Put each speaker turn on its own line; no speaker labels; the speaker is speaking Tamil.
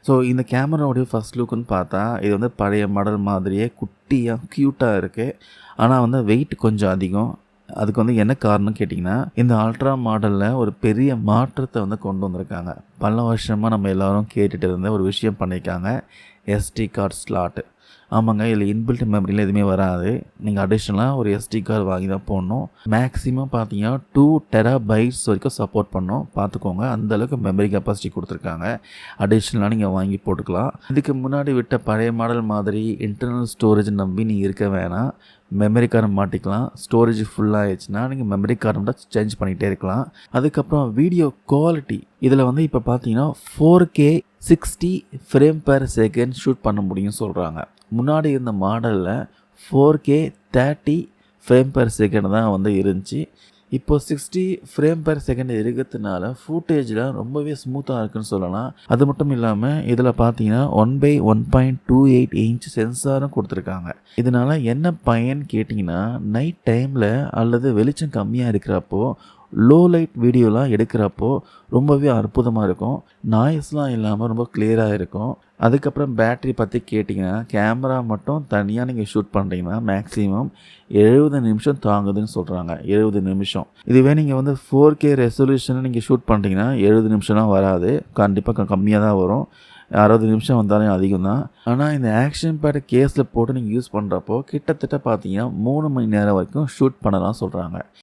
ஸோ இந்த கேமராவுடைய ஃபர்ஸ்ட் லுக்குன்னு பார்த்தா இது வந்து பழைய மாடல் மாதிரியே குட்டியாக க்யூட்டாக இருக்குது. ஆனால் வந்து வெயிட் கொஞ்சம் அதிகம். அதுக்கு வந்து என்ன காரணம் கேட்டிங்கன்னா, இந்த அல்ட்ரா மாடலில் ஒரு பெரிய மாற்றத்தை வந்து கொண்டு வந்திருக்காங்க. பல வருஷமாக நம்ம எல்லோரும் கேட்டுட்டு இருந்த ஒரு விஷயம் பண்ணியிருக்காங்க, எஸ்டி கார்டு ஸ்லாட்டு. ஆமாங்க, இதில் இன்பில்ட் மெமரியில் எதுவுமே வராது. நீங்கள் அடிஷ்னலாக ஒரு எஸ்டி கார்டு வாங்கி தான் போடணும். மேக்ஸிமம் பார்த்தீங்கன்னா 2 டெராபைட்ஸ் வரைக்கும் சப்போர்ட் பண்ணோம். பார்த்துக்கோங்க, அந்தளவுக்கு மெமரி கெப்பாசிட்டி கொடுத்துருக்காங்க. அடிஷ்னலாக நீங்கள் வாங்கி போட்டுக்கலாம். இதுக்கு முன்னாடி விட்ட பழைய மாடல் மாதிரி இன்டர்னல் ஸ்டோரேஜ் நம்பி நீங்கள் இருக்க வேணாம். மெமரி கார்டு மாட்டிக்கலாம். ஸ்டோரேஜ் ஃபுல்லாகிடுச்சுன்னா நீங்கள் மெமரி கார்டு மட்டும் சேஞ்ச் பண்ணிகிட்டே இருக்கலாம். அதுக்கப்புறம் வீடியோ குவாலிட்டி இதில் வந்து இப்போ பார்த்தீங்கன்னா 4K 60 frame per second shoot பண்ண முடியும்னு சொல்கிறாங்க. முன்னாடி இருந்த மாடலில் 4K 30 ஃப்ரேம் பெர் செகண்ட் தான் வந்து இருந்துச்சு. இப்போது 60 ஃப்ரேம் பெர் செகண்ட் இருக்கிறதுனால ஃபுட்டேஜில் ரொம்பவே ஸ்மூத்தாக இருக்குன்னு சொல்லலாம். அது மட்டும் இல்லாமல் இதில் பார்த்தீங்கன்னா 1/1.28 இன்ச் சென்சாரும் கொடுத்துருக்காங்க. இதனால் என்ன பயன் கேட்டிங்கன்னா, நைட் டைமில் அல்லது வெளிச்சம் கம்மியாக இருக்கிறப்போ லோ லைட் வீடியோலாம் எடுக்கிறப்போ ரொம்பவே அற்புதமாக இருக்கும். நாய்ஸ்லாம் இல்லாமல் ரொம்ப கிளியராக இருக்கும். அதுக்கப்புறம் பேட்ரி பற்றி கேட்டிங்கன்னா, கேமரா மட்டும் தனியாக நீங்கள் ஷூட் பண்ணுறீங்கன்னா மேக்ஸிமம் 70 நிமிஷம் தாங்குதுன்னு சொல்கிறாங்க. 70 நிமிஷம். இதுவே நீங்கள் வந்து 4K ரெசல்யூஷனை நீங்கள் ஷூட் பண்ணுறீங்கன்னா 70 நிமிஷம்லாம் வராது. கண்டிப்பாக கம்மியாக தான் வரும். 60 நிமிஷம் வந்தாலும் அதிகம் தான். ஆனால் இந்த ஆக்ஷன் பேட் கேஸில் போட்டு நீங்கள் யூஸ் பண்ணுறப்போ கிட்டத்தட்ட பார்த்தீங்கன்னா 3 மணி நேரம் வரைக்கும் ஷூட் பண்ணலாம் சொல்கிறாங்க.